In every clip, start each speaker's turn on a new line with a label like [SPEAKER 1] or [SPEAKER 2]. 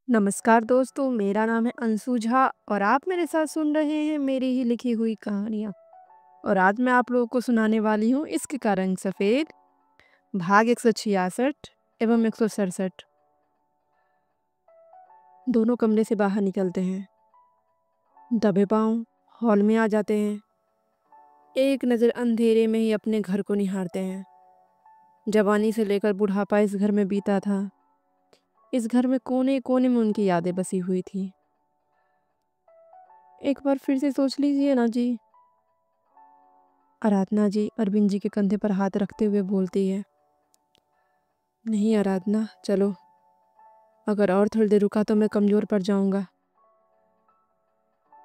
[SPEAKER 1] नमस्कार दोस्तों, मेरा नाम है अंशु झा और आप मेरे साथ सुन रहे हैं मेरी ही लिखी हुई कहानियाँ। और आज मैं आप लोगों को सुनाने वाली हूँ इश्क का रंग सफ़ेद, भाग 166 एवं 167। दोनों कमरे से बाहर निकलते हैं, दबे पाँव हॉल में आ जाते हैं। एक नज़र अंधेरे में ही अपने घर को निहारते हैं। जवानी से लेकर बुढ़ापा इस घर में बीता था। इस घर में कोने कोने में उनकी यादें बसी हुई थी। एक बार फिर से सोच लीजिए ना जी। आराधना जी अरविंद जी के कंधे पर हाथ रखते हुए बोलती है। नहीं आराधना, चलो, अगर और थोड़ी देर रुका तो मैं कमज़ोर पड़ जाऊंगा।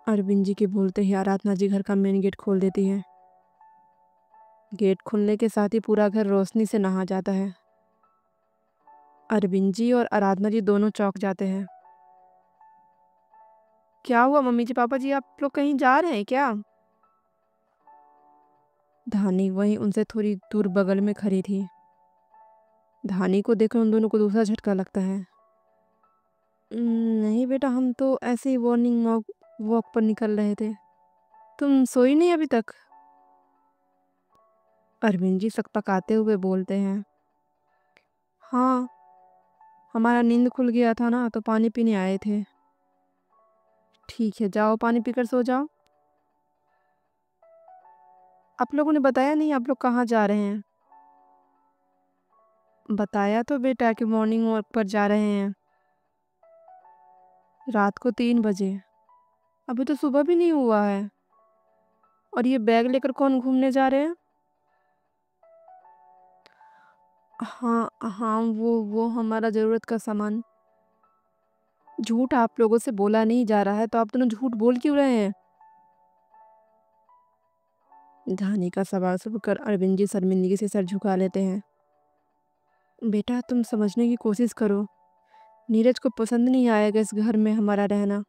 [SPEAKER 1] अरविंद जी के बोलते ही आराधना जी घर का मेन गेट खोल देती है। गेट खुलने के साथ ही पूरा घर रोशनी से नहा जाता है। अरविंद जी और आराधना जी दोनों चौंक जाते हैं। क्या हुआ मम्मी जी, पापा जी, आप लोग कहीं जा रहे हैं क्या? धानी वहीं उनसे थोड़ी दूर बगल में खड़ी थी। धानी को देखकर उन दोनों को दूसरा झटका लगता है। नहीं बेटा, हम तो ऐसे ही मॉर्निंग वॉक वॉक पर निकल रहे थे। तुम सोई नहीं अभी तक? अरविंद जी सकपकाते हुए बोलते हैं। हाँ, हमारा नींद खुल गया था ना, तो पानी पीने आए थे। ठीक है, जाओ पानी पीकर सो जाओ। आप लोगों ने बताया नहीं आप लोग कहाँ जा रहे हैं? बताया तो बेटा कि मॉर्निंग वॉक पर जा रहे हैं। रात को 3 बजे। अभी तो सुबह भी नहीं हुआ है। और ये बैग लेकर कौन घूमने जा रहे हैं? हाँ हाँ, वो हमारा ज़रूरत का सामान। झूठ आप लोगों से बोला नहीं जा रहा है, तो आप दोनों झूठ बोल क्यों रहे हैं? धानी का सवाल सुनकर अरविंद जी शर्मिंदगी से सर झुका लेते हैं। बेटा तुम समझने की कोशिश करो। नीरज को पसंद नहीं आएगा इस घर में हमारा रहना।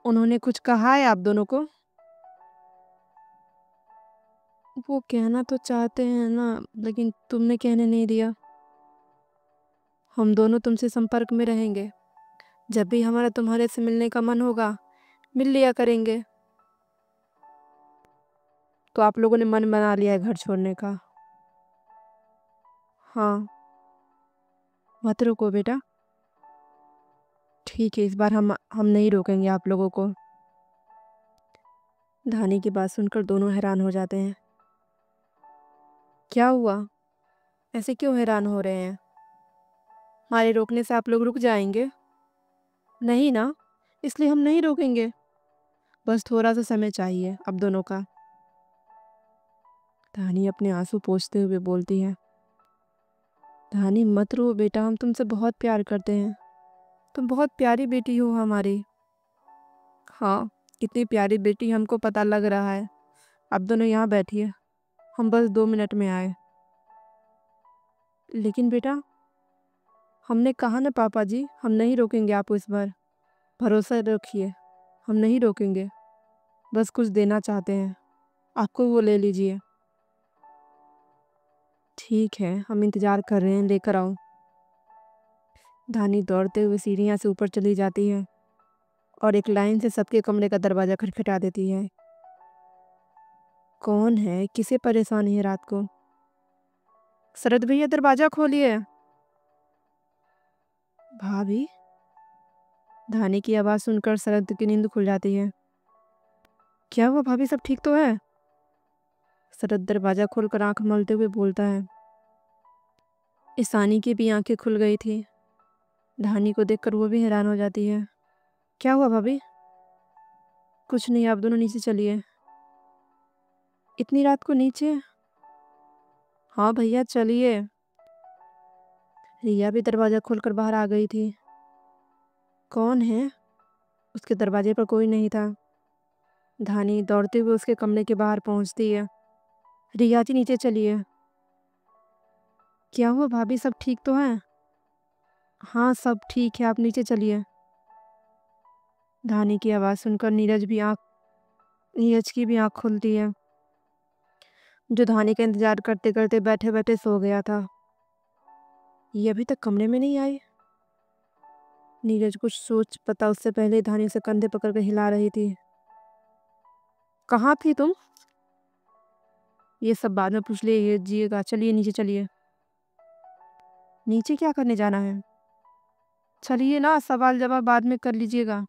[SPEAKER 1] उन्होंने कुछ कहा है आप दोनों को? वो कहना तो चाहते हैं ना, लेकिन तुमने कहने नहीं दिया। हम दोनों तुमसे संपर्क में रहेंगे। जब भी हमारा तुम्हारे से मिलने का मन होगा, मिल लिया करेंगे। तो आप लोगों ने मन बना लिया है घर छोड़ने का? हाँ, मत रुको बेटा। ठीक है, इस बार हम नहीं रोकेंगे आप लोगों को। धानी की बात सुनकर दोनों हैरान हो जाते हैं। क्या हुआ? ऐसे क्यों हैरान हो रहे हैं? हमारे रोकने से आप लोग रुक जाएंगे? नहीं ना, इसलिए हम नहीं रोकेंगे। बस थोड़ा सा समय चाहिए अब दोनों का। धानी अपने आंसू पोंछते हुए बोलती है। धानी मत रो बेटा, हम तुमसे बहुत प्यार करते हैं। तुम बहुत प्यारी बेटी हो हमारी। हाँ, कितनी प्यारी बेटी हमको पता लग रहा है। आप दोनों यहाँ बैठिए, हम बस 2 मिनट में आए। लेकिन बेटा, हमने कहा ना पापा जी, हम नहीं रोकेंगे आपको इस बार। भरोसा रखिए, हम नहीं रोकेंगे। बस कुछ देना चाहते हैं, आपको वो ले लीजिए। ठीक है, हम इंतज़ार कर रहे हैं, लेकर आओ। धानी दौड़ते हुए सीढ़ियाँ से ऊपर चली जाती है और एक लाइन से सबके कमरे का दरवाज़ा खटखटा देती है। कौन है? किसे परेशानी है रात को? शरद भैया दरवाज़ा खोलिए। भाभी? धानी की आवाज़ सुनकर शरद की नींद खुल जाती है। क्या हुआ भाभी, सब ठीक तो है? शरद दरवाज़ा खोलकर आँख मलते हुए बोलता है। ईशानी की भी आंखें खुल गई थी। धानी को देखकर वो भी हैरान हो जाती है। क्या हुआ भाभी? कुछ नहीं, आप दोनों नीचे चलिए। इतनी रात को नीचे? हाँ भैया चलिए। रिया भी दरवाज़ा खोलकर बाहर आ गई थी। कौन है? उसके दरवाजे पर कोई नहीं था। धानी दौड़ते हुए उसके कमरे के बाहर पहुंचती है। रिया जी नीचे चलिए। क्या हुआ भाभी, सब ठीक तो है? हाँ सब ठीक है, आप नीचे चलिए। धानी की आवाज़ सुनकर नीरज की भी आँख खुलती है, जो धानी का इंतजार करते करते बैठे बैठे सो गया था। ये अभी तक कमरे में नहीं आई। नीरज कुछ सोच पता उससे पहले धानी उसे कंधे पकड़ कर हिला रही थी। कहाँ थी तुम? ये सब बाद में पूछ लीजिएगा, चलिए नीचे चलिए। नीचे क्या करने जाना है? चलिए ना, सवाल जवाब बाद में कर लीजिएगा।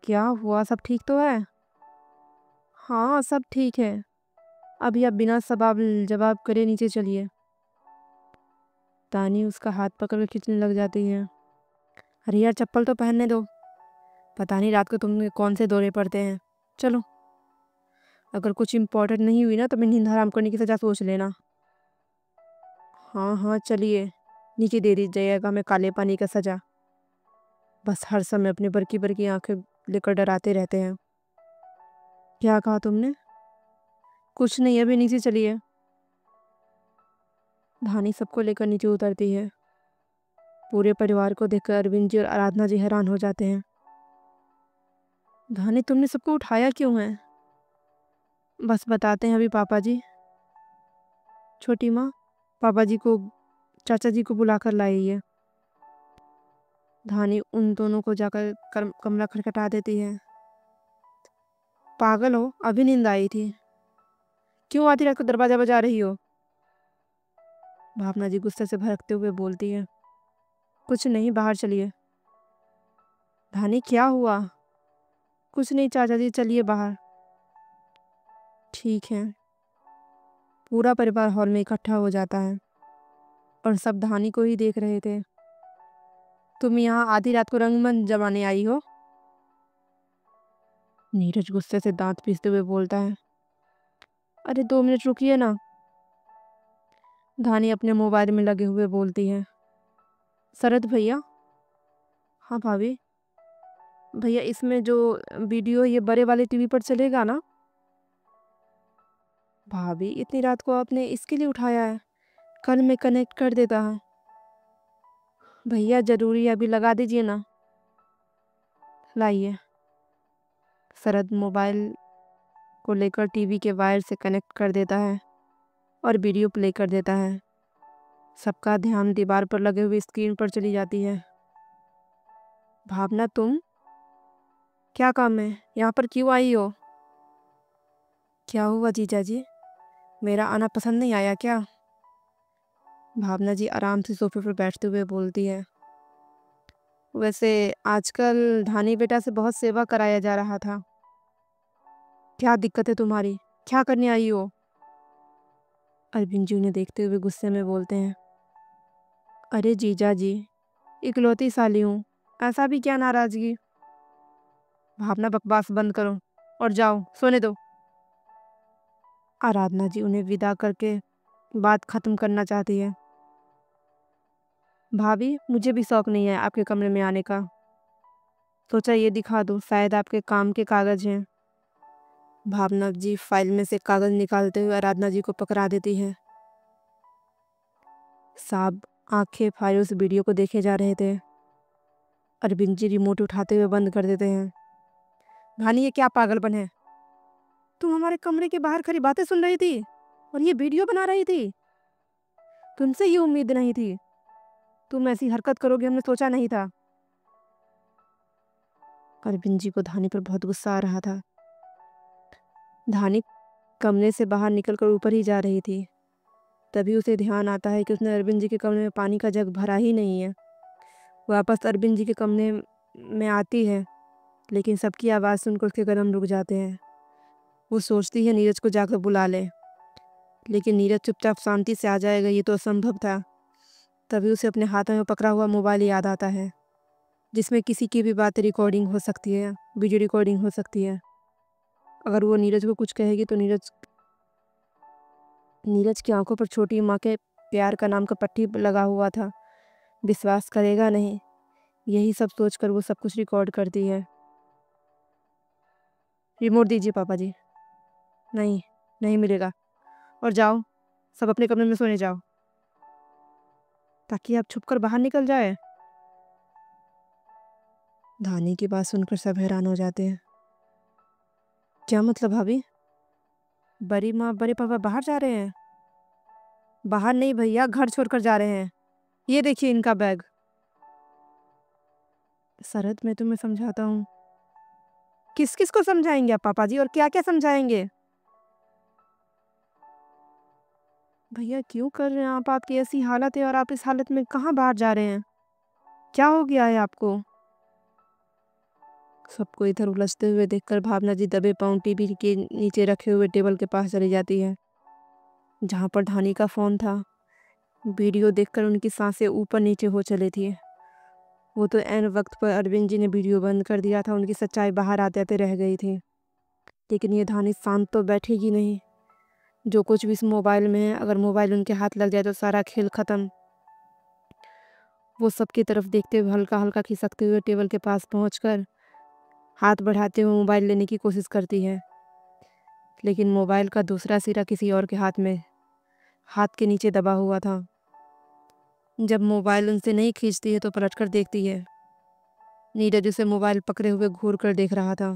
[SPEAKER 1] क्या हुआ, सब ठीक तो है? हाँ सब ठीक है। अभी आप बिना सवाल जवाब करे नीचे चलिए। तानी उसका हाथ पकड़ कर खींचने लग जाती है। अरे यार चप्पल तो पहनने दो। पता नहीं रात को तुम्हें कौन से दौरे पड़ते हैं। चलो, अगर कुछ इम्पोर्टेंट नहीं हुई ना तो मैं नींद हराम करने की सजा सोच लेना। हाँ हाँ चलिए, नीचे दे दीजिएगा मैं काले पानी का सजा। बस हर समय अपनी बरकी बरकी आंखें लेकर डराते रहते हैं। क्या कहा तुमने? कुछ नहीं, अभी नीचे चलिए। धानी सबको लेकर नीचे उतरती है। पूरे परिवार को देखकर अरविंद जी और आराधना जी हैरान हो जाते हैं। धानी तुमने सबको उठाया क्यों है? बस बताते हैं अभी पापा जी। छोटी माँ, पापा जी को चाचा जी को बुला कर लाई है। धानी उन दोनों को जाकर कमरा खटखटा देती है। पागल हो, अभी नींद आई थी। क्यों आधी रात को दरवाजा बजा रही हो? भावना जी गुस्से से भड़कते हुए बोलती है। कुछ नहीं, बाहर चलिए। धानी क्या हुआ? कुछ नहीं चाचा जी, चलिए बाहर। ठीक है। पूरा परिवार हॉल में इकट्ठा हो जाता है और सब धानी को ही देख रहे थे। तुम यहाँ आधी रात को रंगमंच जमाने आई हो? नीरज गुस्से से दांत पीसते हुए बोलता है। अरे 2 मिनट रुकिए ना। धानी अपने मोबाइल में लगे हुए बोलती है। शरद भैया। हाँ भाभी। भैया इसमें जो वीडियो ये बड़े वाले टीवी पर चलेगा ना? भाभी इतनी रात को आपने इसके लिए उठाया है? कल मैं कनेक्ट कर देता है। भैया जरूरी है, अभी लगा दीजिए ना। लाइए। शरद मोबाइल को लेकर टीवी के वायर से कनेक्ट कर देता है और वीडियो प्ले कर देता है। सबका ध्यान दीवार पर लगे हुए स्क्रीन पर चली जाती है। भावना तुम, क्या काम है, यहाँ पर क्यों आई हो? क्या हुआ जीजा जी, मेरा आना पसंद नहीं आया क्या? भावना जी आराम से सोफे पर बैठते हुए बोलती है। वैसे आजकल धानी बेटा से बहुत सेवा कराया जा रहा था। क्या दिक्कत है तुम्हारी, क्या करने आई हो? अरविंद जी उन्हें देखते हुए गुस्से में बोलते हैं। अरे जीजा जी, इकलौती साली हूँ, ऐसा भी क्या नाराजगी? भावना बकवास बंद करो और जाओ, सोने दो। आराधना जी उन्हें विदा करके बात खत्म करना चाहती है। भाभी मुझे भी शौक नहीं है आपके कमरे में आने का। सोचा ये दिखा दो, शायद आपके काम के कागज हैं। भावना जी फाइल में से कागज निकालते हुए आराधना जी को पकड़ा देती है। साहब आंखें फाइल उस वीडियो को देखे जा रहे थे। अरविंद जी रिमोट उठाते हुए बंद कर देते हैं। भानी ये क्या पागलपन है? तुम हमारे कमरे के बाहर खड़ी बातें सुन रही थी और ये वीडियो बना रही थी। तुमसे ये उम्मीद नहीं थी, तुम ऐसी हरकत करोगे हमने सोचा नहीं था। अरविंद जी को धानी पर बहुत गुस्सा आ रहा था। धानी कमरे से बाहर निकलकर ऊपर ही जा रही थी। तभी उसे ध्यान आता है कि उसने अरविंद जी के कमरे में पानी का जग भरा ही नहीं है। वापस अरविंद जी के कमरे में आती है, लेकिन सबकी आवाज़ सुनकर उसके कदम रुक जाते हैं। वो सोचती है नीरज को जाकर बुला ले, लेकिन नीरज चुपचाप शांति से आ जाएगा ये तो असंभव था। तभी उसे अपने हाथों में पकड़ा हुआ मोबाइल याद आता है, जिसमें किसी की भी बात रिकॉर्डिंग हो सकती है, वीडियो रिकॉर्डिंग हो सकती है। अगर वो नीरज को कुछ कहेगी तो नीरज की आंखों पर छोटी माँ के प्यार का नाम का पट्टी लगा हुआ था, विश्वास करेगा नहीं। यही सब सोचकर वो सब कुछ रिकॉर्ड करती है। रिमोट दीजिए पापा जी। नहीं, नहीं मिलेगा। और जाओ, सब अपने कमरे में सोने जाओ, ताकि आप छुपकर बाहर निकल जाए। धानी की बात सुनकर सब हैरान हो जाते हैं। क्या मतलब भाभी? बड़ी माँ बड़े पापा बाहर जा रहे हैं? बाहर नहीं भैया, घर छोड़कर जा रहे हैं। ये देखिए इनका बैग। शरद, मैं तुम्हें समझाता हूँ। किस किस को समझाएंगे आप पापा जी, और क्या क्या समझाएंगे? भैया क्यों कर रहे हैं आप? आपकी ऐसी हालत है और आप इस हालत में कहाँ बाहर जा रहे हैं? क्या हो गया है आपको? सबको इधर उलझते हुए देखकर भावना जी दबे पांव टीवी के नीचे रखे हुए टेबल के पास चली जाती है, जहाँ पर धानी का फोन था। वीडियो देखकर उनकी सांसें ऊपर नीचे हो चली थी। वो तो ऐन वक्त पर अरविंद जी ने वीडियो बंद कर दिया था, उनकी सच्चाई बाहर आते आते रह गई थी। लेकिन ये धानी शांत तो बैठेगी नहीं। जो कुछ भी इस मोबाइल में है, अगर मोबाइल उनके हाथ लग जाए तो सारा खेल खत्म। वो सबकी तरफ देखते हुए हल्का हल्का खिसकते हुए टेबल के पास पहुंचकर हाथ बढ़ाते हुए मोबाइल लेने की कोशिश करती है, लेकिन मोबाइल का दूसरा सिरा किसी और के हाथ के नीचे दबा हुआ था। जब मोबाइल उनसे नहीं खींचती है तो पलटकर देखती है। नीरज उसे मोबाइल पकड़े हुए घूर कर देख रहा था।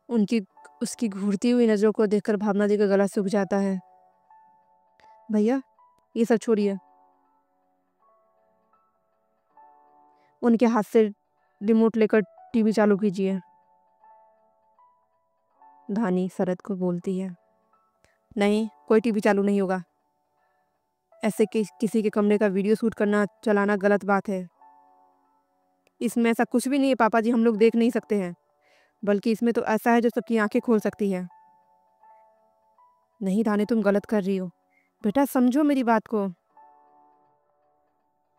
[SPEAKER 1] उनकी उसकी घूरती हुई नज़रों को देखकर भावना जी का गला सूख जाता है। भैया, ये सब छोड़िए, उनके हाथ से रिमोट लेकर टीवी चालू कीजिए। धानी शरद को बोलती है। नहीं, कोई टीवी चालू नहीं होगा। ऐसे किसी के कमरे का वीडियो शूट करना चलाना गलत बात है। इसमें ऐसा कुछ भी नहीं है पापा जी, हम लोग देख नहीं सकते हैं। बल्कि इसमें तो ऐसा है जो सबकी आंखें खोल सकती है। नहीं धानी, तुम गलत कर रही हो। बेटा समझो मेरी बात को।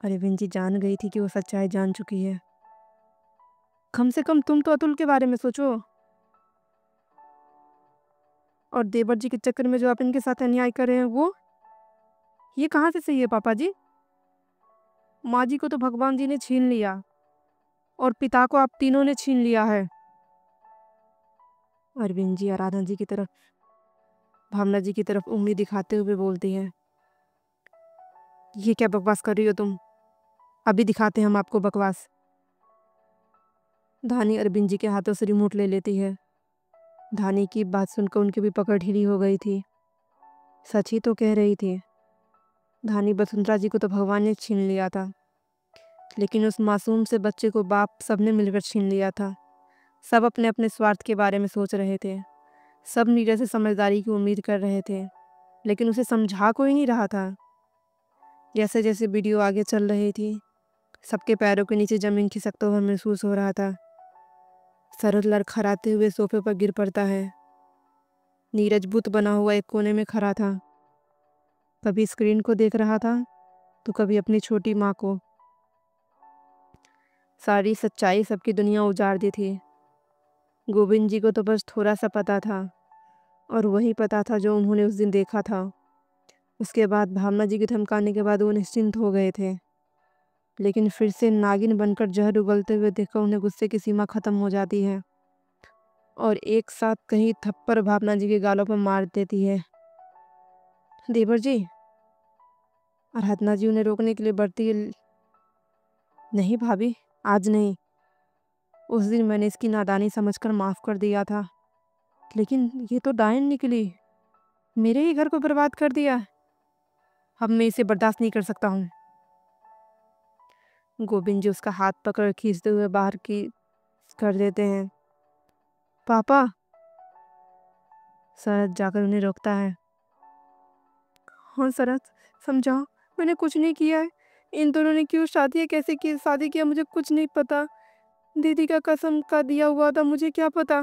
[SPEAKER 1] अरविंद जी जान गई थी कि वो सच्चाई जान चुकी है। कम से कम तुम तो अतुल के बारे में सोचो। और देवर जी के चक्कर में जो आप इनके साथ अन्याय कर रहे हैं, वो ये कहाँ से सही है पापा जी? माँ जी को तो भगवान जी ने छीन लिया और पिता को आप तीनों ने छीन लिया है। अरविंद जी आराधना जी की तरफ, भावना जी की तरफ उंगली दिखाते हुए बोलती है। ये क्या बकवास कर रही हो तुम? अभी दिखाते हैं हम आपको बकवास। धानी अरविंद जी के हाथों से रिमोट ले लेती है। धानी की बात सुनकर उनकी भी पकड़ ढीली हो गई थी। सच ही तो कह रही थी। धानी वसुंधरा जी को तो भगवान ने छीन लिया था, लेकिन उस मासूम से बच्चे को बाप सबने मिलकर छीन लिया था। सब अपने अपने स्वार्थ के बारे में सोच रहे थे। सब नीरज से समझदारी की उम्मीद कर रहे थे, लेकिन उसे समझा कोई नहीं रहा था। जैसे जैसे वीडियो आगे चल रही थी, सबके पैरों के नीचे जमीन खिसकता हुआ महसूस हो रहा था। सरद लड़खड़ाते हुए सोफे पर गिर पड़ता है। नीरज बुत बना हुआ एक कोने में खड़ा था। कभी स्क्रीन को देख रहा था तो कभी अपनी छोटी माँ को। सारी सच्चाई सबकी दुनिया उजाड़ दी थी। गोविंद जी को तो बस थोड़ा सा पता था, और वही पता था जो उन्होंने उस दिन देखा था। उसके बाद भावना जी के धमकाने के बाद वो निश्चिंत हो गए थे, लेकिन फिर से नागिन बनकर जहर उगलते हुए देखकर उन्हें गुस्से की सीमा खत्म हो जाती है और एक साथ कहीं थप्पड़ भावना जी के गालों पर मार देती है। देवर जी, आराधना जी उन्हें रोकने के लिए बढ़ती है। नहीं भाभी, आज नहीं। उस दिन मैंने इसकी नादानी समझकर माफ कर दिया था, लेकिन ये तो डायन निकली। मेरे ही घर को बर्बाद कर दिया। अब मैं इसे बर्दाश्त नहीं कर सकता हूँ। गोविंद जी उसका हाथ पकड़ खींचते हुए बाहर की कर देते हैं। पापा। शरद जाकर उन्हें रोकता है। हाँ शरद, समझाओ, मैंने कुछ नहीं किया है। इन दोनों ने क्यों शादी कैसे की शादी किया मुझे कुछ नहीं पता। दीदी का कसम का दिया हुआ था, मुझे क्या पता।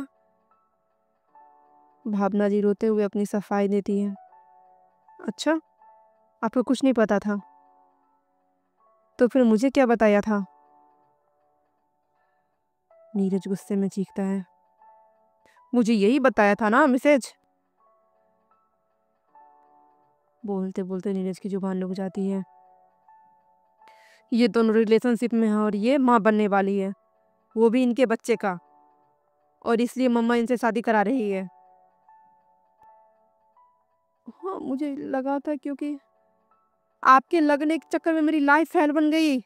[SPEAKER 1] भावना जी रोते हुए अपनी सफाई देती है। अच्छा, आपको कुछ नहीं पता था? तो फिर मुझे क्या बताया था? नीरज गुस्से में चीखता है। मुझे यही बताया था ना मिसेज। बोलते बोलते नीरज की जुबान रुक जाती है। ये दोनों रिलेशनशिप में है और ये माँ बनने वाली है, वो भी इनके बच्चे का, और इसलिए मम्मा इनसे शादी करा रही है। हाँ, मुझे लगा था, क्योंकि आपके लगने के चक्कर में मेरी लाइफ फेल बन गई।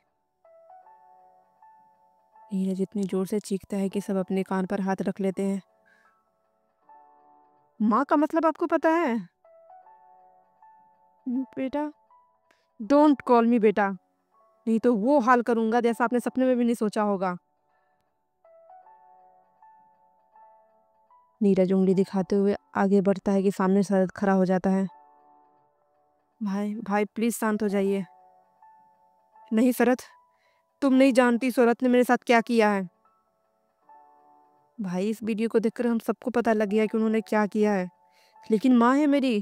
[SPEAKER 1] नीरज इतनी जोर से चीखता है कि सब अपने कान पर हाथ रख लेते हैं। माँ का मतलब आपको पता है? बेटा, डोंट कॉल मी बेटा। नहीं तो वो हाल करूंगा जैसा आपने सपने में भी नहीं सोचा होगा। नीरज उंगली दिखाते हुए आगे बढ़ता है कि सामने शरद खड़ा हो जाता है। भाई भाई प्लीज शांत हो जाइए। नहीं शरद, तुम नहीं जानती शरद ने मेरे साथ क्या किया है। भाई इस वीडियो को देखकर हम सबको पता लग गया है कि उन्होंने क्या किया है, लेकिन माँ है मेरी।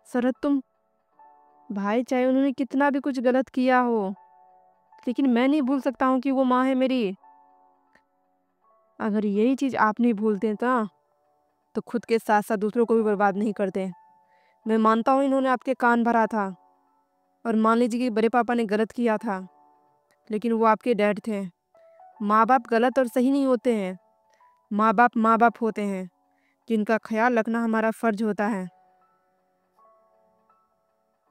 [SPEAKER 1] शरद तुम, भाई चाहे उन्होंने कितना भी कुछ गलत किया हो, लेकिन मैं नहीं भूल सकता हूँ कि वो माँ है मेरी। अगर यही चीज आप नहीं भूलते तो खुद के साथ साथ दूसरों को भी बर्बाद नहीं करते। मैं मानता हूँ इन्होंने आपके कान भरा था, और मान लीजिए कि बड़े पापा ने गलत किया था, लेकिन वो आपके डैड थे। माँ बाप गलत और सही नहीं होते हैं। माँ बाप होते हैं, जिनका ख्याल रखना हमारा फर्ज होता है।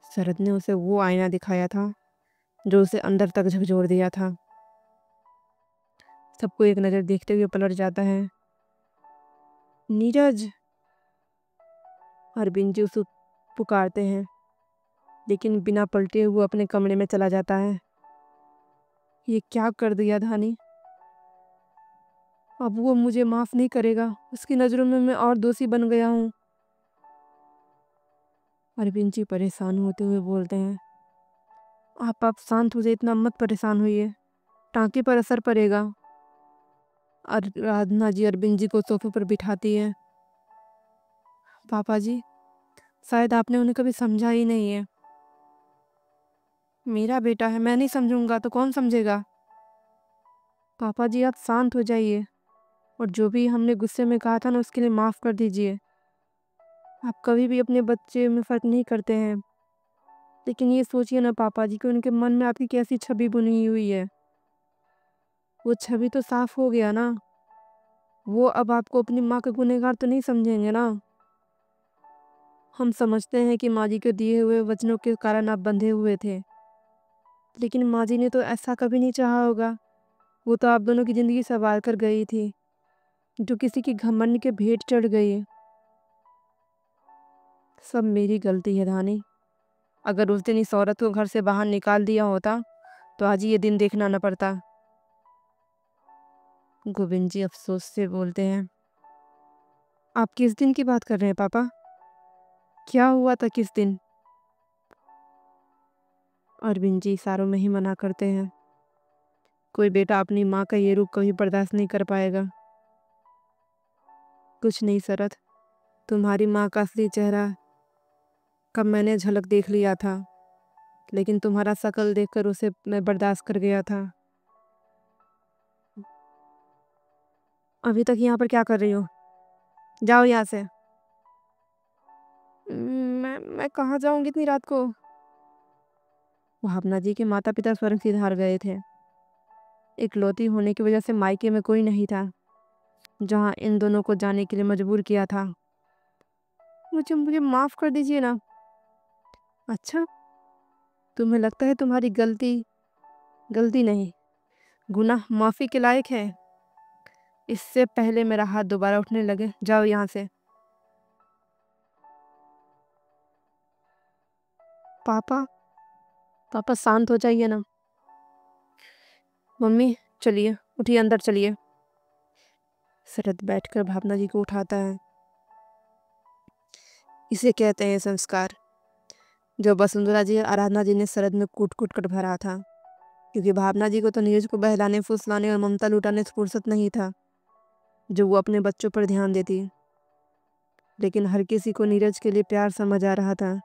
[SPEAKER 1] शरद ने उसे वो आईना दिखाया था जो उसे अंदर तक झकझोर दिया था। सबको एक नज़र देखते हुए पलट जाता है। नीरज, अरविंद जी उसे पुकारते हैं, लेकिन बिना पलटे हुए अपने कमरे में चला जाता है। ये क्या कर दिया धानी, अब वो मुझे माफ नहीं करेगा। उसकी नज़रों में मैं और दोषी बन गया हूँ। अरविंद जी परेशान होते हुए बोलते हैं, आप शांत हो जाइए, इतना मत परेशान होइए, टाँके पर असर पड़ेगा। आराधना जी अरविंद जी को सोफे पर बिठाती है। पापा जी, शायद आपने उन्हें कभी समझा ही नहीं है। मेरा बेटा है, मैं नहीं समझूंगा तो कौन समझेगा। पापा जी आप शांत हो जाइए, और जो भी हमने गुस्से में कहा था ना, उसके लिए माफ़ कर दीजिए। आप कभी भी अपने बच्चे में फ़र्क नहीं करते हैं, लेकिन ये सोचिए ना पापा जी कि उनके मन में आपकी कैसी छवि बुनी हुई है। वो छवि तो साफ हो गया ना। वो अब आपको अपनी माँ का गुनहगार तो नहीं समझेंगे ना। हम समझते हैं कि माँ जी के दिए हुए वचनों के कारण आप बंधे हुए थे, लेकिन माँ जी ने तो ऐसा कभी नहीं चाहा होगा। वो तो आप दोनों की ज़िंदगी संवार कर गई थी, जो किसी की घमंड के भेंट चढ़ गई है। सब मेरी गलती है धानी। अगर उस दिन इस औरत को घर से बाहर निकाल दिया होता तो आज ये दिन देखना न पड़ता। गोविंद जी अफसोस से बोलते हैं, आप किस दिन की बात कर रहे हैं पापा? क्या हुआ था किस दिन? अरविंद जी इशारों में ही मना करते हैं। कोई बेटा अपनी माँ का ये रूप कभी बर्दाश्त नहीं कर पाएगा। कुछ नहीं शरद, तुम्हारी माँ का असली चेहरा कब मैंने झलक देख लिया था, लेकिन तुम्हारा शकल देखकर उसे मैं बर्दाश्त कर गया था। अभी तक यहाँ पर क्या कर रही हो? जाओ यहाँ से। मैं कहाँ जाऊंगी इतनी रात को? भावना जी के माता पिता स्वर्ग सिधार गए थे। इकलौती होने की वजह से मायके में कोई नहीं था, जहाँ इन दोनों को जाने के लिए मजबूर किया था। मुझे मुझे माफ़ कर दीजिए ना। अच्छा, तुम्हें लगता है तुम्हारी गलती गलती नहीं, गुनाह माफ़ी के लायक है? इससे पहले मेरा हाथ दोबारा उठने लगे, जाओ यहाँ से। पापा, पापा शांत हो जाइए ना। मम्मी चलिए, उठिए, अंदर चलिए। शरद बैठकर भावना जी को उठाता है। इसे कहते हैं संस्कार, जो वसुंधरा जी और आराधना जी ने शरद में कूट कूट कर भरा था, क्योंकि भावना जी को तो नीरज को बहलाने फुसलाने और ममता लुटाने से फुर्सत नहीं था, जो वो अपने बच्चों पर ध्यान देती। लेकिन हर किसी को नीरज के लिए प्यार समझ आ रहा था,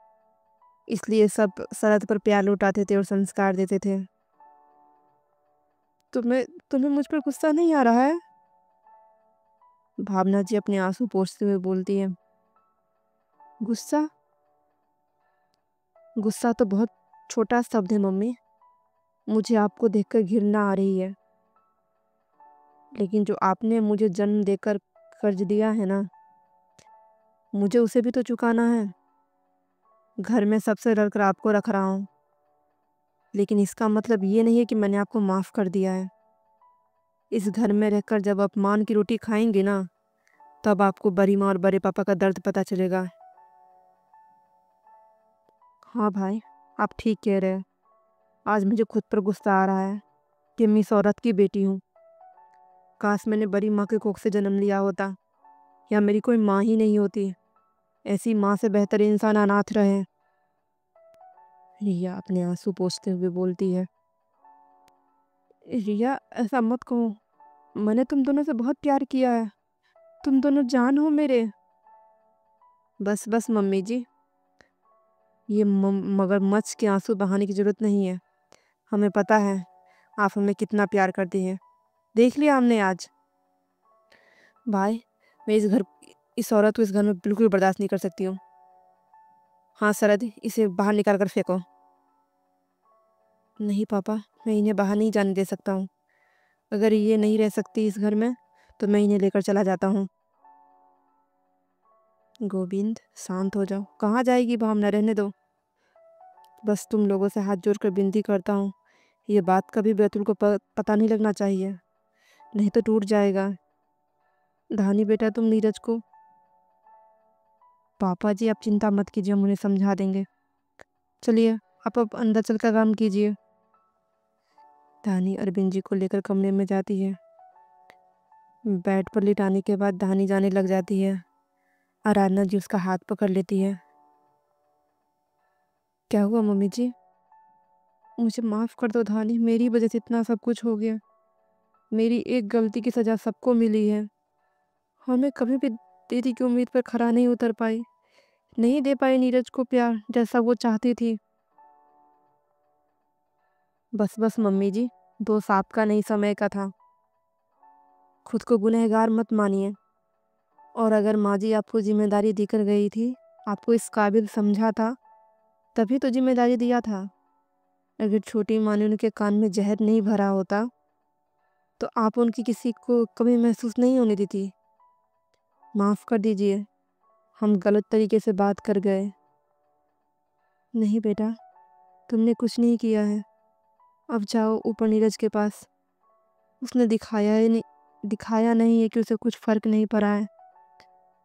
[SPEAKER 1] इसलिए सब शरद पर प्यार लुटाते थे और संस्कार देते थे। तुम्हें तुम्हें मुझ पर गुस्सा नहीं आ रहा है? भावना जी अपने आंसू पोंछते हुए बोलती है। गुस्सा? गुस्सा तो बहुत छोटा शब्द है मम्मी। मुझे आपको देखकर घृणा आ रही है, लेकिन जो आपने मुझे जन्म देकर कर्ज दिया है ना, मुझे उसे भी तो चुकाना है। घर में सबसे रलकर आपको रख रहा हूँ, लेकिन इसका मतलब ये नहीं है कि मैंने आपको माफ़ कर दिया है। इस घर में रहकर जब अपमान की रोटी खाएंगे ना, तब आपको बड़ी माँ और बड़े पापा का दर्द पता चलेगा। हाँ भाई, आप ठीक कह रहे हैं। आज मुझे खुद पर गुस्सा आ रहा है कि मैं इस औरत की बेटी हूँ। काश मैंने बड़ी माँ के कोख से जन्म लिया होता, या मेरी कोई माँ ही नहीं होती। ऐसी माँ से बेहतर इंसान अनाथ रहे। रिया अपने आंसू पोंछते हुए बोलती है। रिया, ऐसा मत कहो। मैंने तुम दोनों से बहुत प्यार किया है। तुम दोनों जान हो मेरे। बस बस मम्मी जी, ये मगरमच्छ के आंसू बहाने की जरूरत नहीं है। हमें पता है आप हमें कितना प्यार करती हैं। देख लिया हमने आज। भाई, मैं इस औरत को इस घर में बिल्कुल बर्दाश्त नहीं कर सकती हूँ। हाँ सरद, इसे बाहर निकाल कर फेंको। नहीं पापा, मैं इन्हें बाहर नहीं जाने दे सकता हूँ। अगर ये नहीं रह सकती इस घर में तो मैं इन्हें लेकर चला जाता हूँ। गोविंद, शांत हो जाओ। कहाँ जाएगी भावना, रहने दो। बस तुम लोगों से हाथ जोड़कर विनती करता हूँ, ये बात कभी बैतुल को पता नहीं लगना चाहिए, नहीं तो टूट जाएगा। धानी बेटा, तुम नीरज को। पापा जी, आप चिंता मत कीजिए, हम उन्हें समझा देंगे। चलिए आप अब अंदर चलकर काम कीजिए। धानी अरविंद जी को लेकर कमरे में जाती है। बेड पर लिटाने के बाद धानी जाने लग जाती है। आराधना जी उसका हाथ पकड़ लेती है। क्या हुआ मम्मी जी? मुझे माफ़ कर दो धानी, मेरी वजह से इतना सब कुछ हो गया। मेरी एक गलती की सज़ा सबको मिली है। हमें कभी भी दीदी की उम्मीद पर खरा नहीं उतर पाई, नहीं दे पाई नीरज को प्यार जैसा वो चाहती थी। बस बस मम्मी जी, दोष आपका नहीं, समय का था। खुद को गुनहगार मत मानिए। और अगर माँ जी आपको जिम्मेदारी देकर गई थी, आपको इस काबिल समझा था, तभी तो जिम्मेदारी दिया था। अगर छोटी माँ ने उनके कान में जहर नहीं भरा होता तो आप उनकी किसी को कभी महसूस नहीं होने देती। माफ़ कर दीजिए, हम गलत तरीके से बात कर गए। नहीं बेटा, तुमने कुछ नहीं किया है। अब जाओ ऊपर नीरज के पास। उसने दिखाया नहीं है कि उसे कुछ फ़र्क नहीं पड़ा है,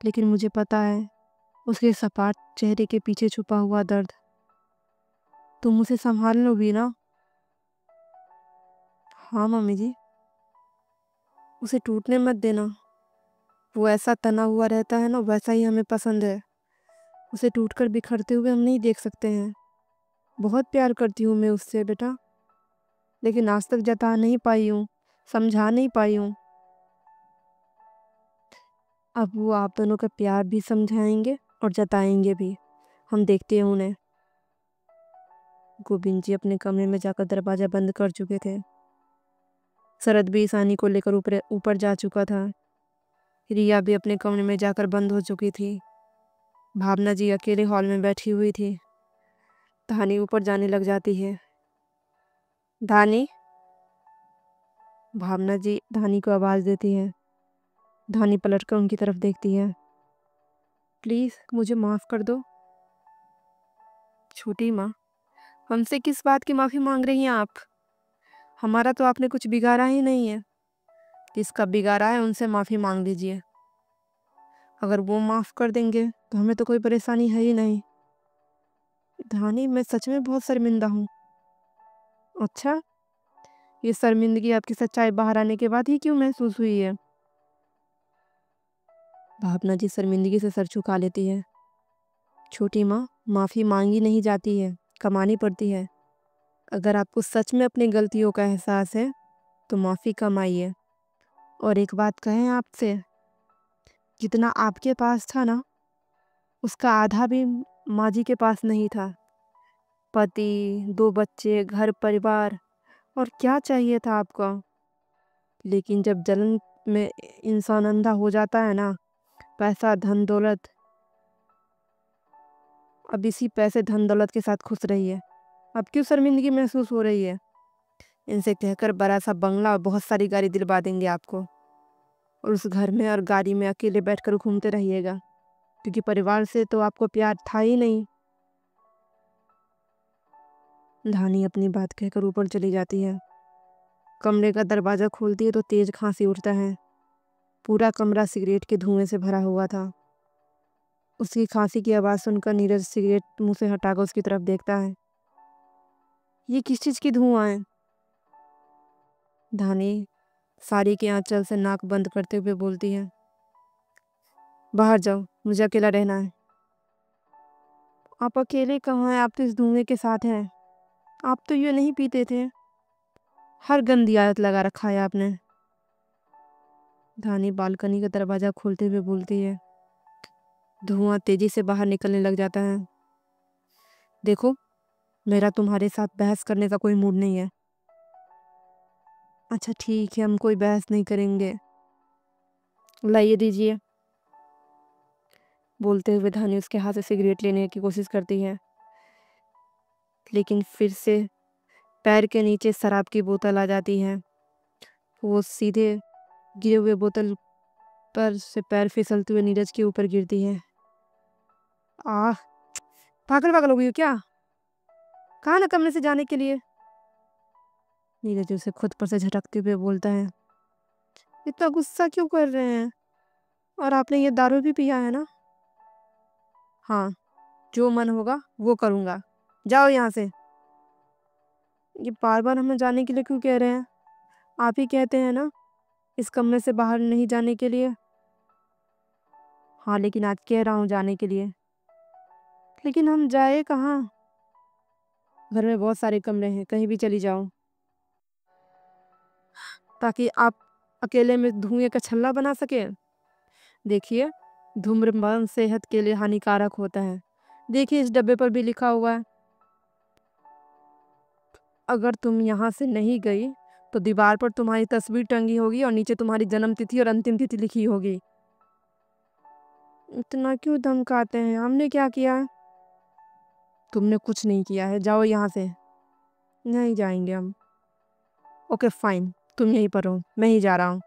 [SPEAKER 1] लेकिन मुझे पता है उसके सपाट चेहरे के पीछे छुपा हुआ दर्द। तुम उसे संभाल लोगी ना? हाँ मम्मी जी। उसे टूटने मत देना। वो ऐसा तना हुआ रहता है ना, वैसा ही हमें पसंद है। उसे टूटकर बिखरते हुए हम नहीं देख सकते हैं। बहुत प्यार करती हूँ मैं उससे बेटा, लेकिन आज तक जता नहीं पाई हूँ, समझा नहीं पाई हूँ। अब वो आप दोनों का प्यार भी समझाएंगे और जताएंगे भी। हम देखते हैं उन्हें। गोविंद जी अपने कमरे में जाकर दरवाज़ा बंद कर चुके थे। शरद भी ईशानी को लेकर ऊपर ऊपर जा चुका था। रिया भी अपने कमरे में जाकर बंद हो चुकी थी। भावना जी अकेले हॉल में बैठी हुई थी। धानी ऊपर जाने लग जाती है। धानी। भावना जी धानी को आवाज़ देती है। धानी पलटकर उनकी तरफ देखती है। प्लीज़ मुझे माफ़ कर दो। छोटी माँ, हमसे किस बात की माफ़ी मांग रही हैं आप? हमारा तो आपने कुछ बिगाड़ा ही नहीं है। जिसका बिगाड़ा है उनसे माफ़ी मांग लीजिए। अगर वो माफ़ कर देंगे तो हमें तो कोई परेशानी है ही नहीं। धानी, मैं सच में बहुत शर्मिंदा हूँ। अच्छा, ये शर्मिंदगी आपकी सच्चाई बाहर आने के बाद ही क्यों महसूस हुई है? भावना जी शर्मिंदगी से सर झुका लेती है। छोटी माँ, माफ़ी मांगी नहीं जाती है, कमानी पड़ती है। अगर आपको सच में अपनी गलतियों का एहसास है तो माफ़ी कमाइए। और एक बात कहें आपसे, जितना आपके पास था ना, उसका आधा भी माँ जी के पास नहीं था। पति, 2 बच्चे, घर परिवार, और क्या चाहिए था आपको? लेकिन जब जलन में इंसान अंधा हो जाता है ना, पैसा, धन दौलत, अब इसी पैसे धन दौलत के साथ खुश रहिए। अब क्यों शर्मिंदगी महसूस हो रही है? इनसे कहकर बड़ा सा बंगला और बहुत सारी गाड़ी दिलवा देंगे आपको, और उस घर में और गाड़ी में अकेले बैठकर घूमते रहिएगा, क्योंकि परिवार से तो आपको प्यार था ही नहीं। धानी अपनी बात कहकर ऊपर चली जाती है। कमरे का दरवाज़ा खोलती है तो तेज खांसी उठता है। पूरा कमरा सिगरेट के धुएं से भरा हुआ था। उसकी खांसी की आवाज़ सुनकर नीरज सिगरेट मुंह से हटाकर उसकी तरफ देखता है। ये किस चीज़ की धुआं है? धानी साड़ी के आंचल से नाक बंद करते हुए बोलती है, बाहर जाओ, मुझे अकेला रहना है। आप अकेले कहाँ हैं? आप तो इस धुएं के साथ हैं। आप तो ये नहीं पीते थे। हर गंदी आदत लगा रखा है आपने। धानी बालकनी का दरवाजा खोलते हुए बोलती है। धुआं तेजी से बाहर निकलने लग जाता है। देखो, मेरा तुम्हारे साथ बहस करने का कोई मूड नहीं है। अच्छा ठीक है, हम कोई बहस नहीं करेंगे। लाइए दीजिए। बोलते हुए धानी उसके हाथ से सिगरेट लेने की कोशिश करती है, लेकिन फिर से पैर के नीचे शराब की बोतल आ जाती है। वो सीधे गिरे हुए बोतल पर से पैर फिसलते हुए नीरज के ऊपर गिरती है। आह, पागल पागल हो गई हो क्या? कहा ना कमरे से जाने के लिए। नीरज उसे खुद पर से झटकते हुए बोलता है, इतना गुस्सा क्यों कर रहे हैं? और आपने ये दारू भी पिया है ना? हाँ, जो मन होगा वो करूँगा। जाओ यहाँ से। ये बार बार हमें जाने के लिए क्यों कह रहे हैं? आप ही कहते हैं ना इस कमरे से बाहर नहीं जाने के लिए। हाँ, लेकिन आज कह रहा हूँ जाने के लिए। लेकिन हम जाए कहाँ? घर में बहुत सारे कमरे हैं, कहीं भी चली जाओ, ताकि आप अकेले में धुएं का छल्ला बना सके। देखिए, धूम्रपान सेहत के लिए हानिकारक होता है। देखिए, इस डब्बे पर भी लिखा हुआ है। अगर तुम यहाँ से नहीं गई तो दीवार पर तुम्हारी तस्वीर टंगी होगी और नीचे तुम्हारी जन्म तिथि और अंतिम तिथि लिखी होगी। इतना क्यों धमकाते हैं? हमने क्या किया है? तुमने कुछ नहीं किया है, जाओ यहाँ से। नहीं जाएंगे हम। ओके फाइन, तुम यहीं पर हो, मैं ही जा रहा हूँ।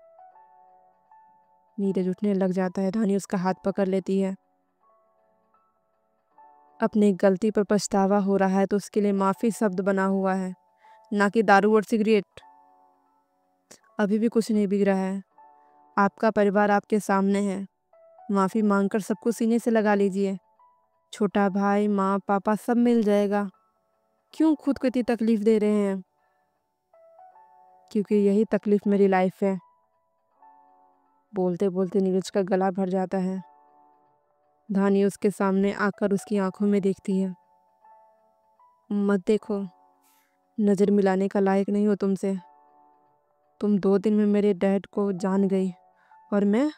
[SPEAKER 1] नीरज उठने लग जाता है। धानी उसका हाथ पकड़ लेती है। अपनी गलती पर पछतावा हो रहा है तो उसके लिए माफ़ी शब्द बना हुआ है, ना कि दारू और सिगरेट। अभी भी कुछ नहीं बिगड़ा है। आपका परिवार आपके सामने है। माफ़ी मांगकर सबको सीने से लगा लीजिए। छोटा भाई, माँ, पापा सब मिल जाएगा। क्यों खुद को इतनी तकलीफ दे रहे हैं? क्योंकि यही तकलीफ मेरी लाइफ है। बोलते बोलते नीरज का गला भर जाता है। धानी उसके सामने आकर उसकी आंखों में देखती है। मत देखो, नज़र मिलाने का लायक नहीं हो तुमसे। तुम 2 दिन में मेरे डैड को जान गई और मैं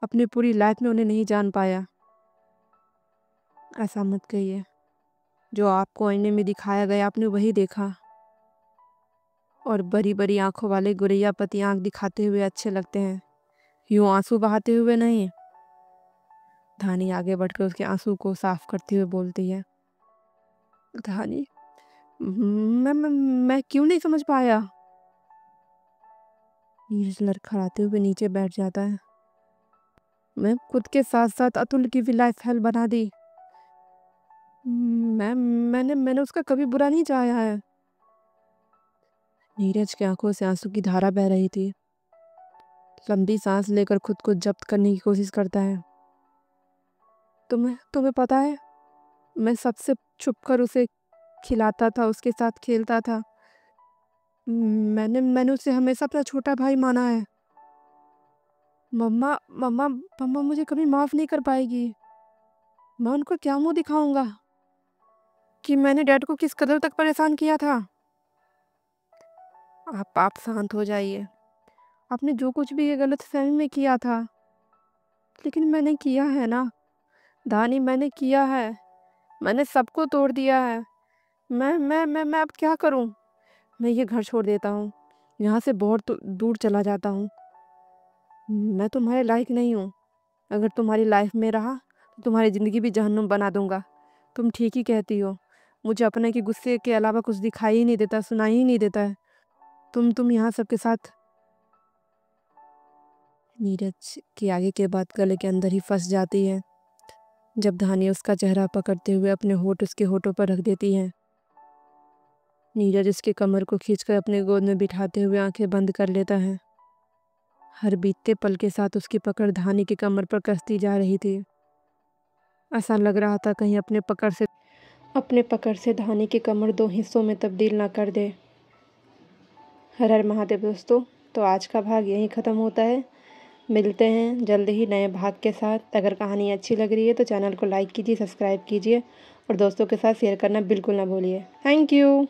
[SPEAKER 1] अपनी पूरी लाइफ में उन्हें नहीं जान पाया। ऐसा मत कहिए। जो आपको आईने में दिखाया गया आपने वही देखा। और बड़ी बड़ी आंखों वाले गुरैया पति आंख दिखाते हुए अच्छे लगते हैं, यूं आंसू बहाते हुए नहीं। धानी आगे बढ़कर उसके आंसू को साफ करते हुए बोलती है। धानी, मैं क्यों नहीं समझ पाया? नीरज लड़खड़ाते हुए नीचे बैठ जाता है। मैं खुद के साथ साथ अतुल की भी लाइफ हेल बना दी। मैंने मैंने उसका कभी बुरा नहीं चाहा है। नीरज की आंखों से आंसू की धारा बह रही थी। लंबी सांस लेकर खुद को जब्त करने की कोशिश करता है। तुम्हें तुम्हें पता है, मैं सबसे छुपकर उसे खिलाता था, उसके साथ खेलता था। मैंने मैंने उसे हमेशा अपना छोटा भाई माना है। मम्मा मम्मा मम्मा मुझे कभी माफ़ नहीं कर पाएगी। मैं उनको क्या मुंह दिखाऊंगा कि मैंने डैड को किस कदर तक परेशान किया था। आप शांत हो जाइए। आपने जो कुछ भी ये गलत फहमी में किया था, लेकिन मैंने किया है ना धानी, मैंने किया है। मैंने सबको तोड़ दिया है। मैं अब क्या करूं? मैं ये घर छोड़ देता हूँ, यहाँ से बहुत दूर चला जाता हूँ। मैं तुम्हारे लायक नहीं हूँ। अगर तुम्हारी लाइफ में रहा तो तुम्हारी ज़िंदगी भी जहन्नुम बना दूंगा। तुम ठीक ही कहती हो। मुझे अपने के गुस्से के अलावा कुछ दिखाई ही नहीं देता, सुनाई ही नहीं देता है। तुम यहाँ सबके साथ। नीरज की आगे के बात गले के अंदर ही फंस जाती है। जब धानी उसका चेहरा पकड़ते हुए अपने होठ उसके होठों पर रख देती है। नीरज उसके कमर को खींचकर अपने गोद में बिठाते हुए आंखें बंद कर लेता है। हर बीतते पल के साथ उसकी पकड़ धानी की कमर पर कसती जा रही थी। ऐसा लग रहा था कहीं अपने पकड़ से अपने पकड़ से धानी की कमर 2 हिस्सों में तब्दील ना कर दे। हर हर महादेव दोस्तों। तो आज का भाग यहीं ख़त्म होता है। मिलते हैं जल्द ही नए भाग के साथ। अगर कहानी अच्छी लग रही है तो चैनल को लाइक कीजिए, सब्सक्राइब कीजिए और दोस्तों के साथ शेयर करना बिल्कुल ना भूलिए। Thank you.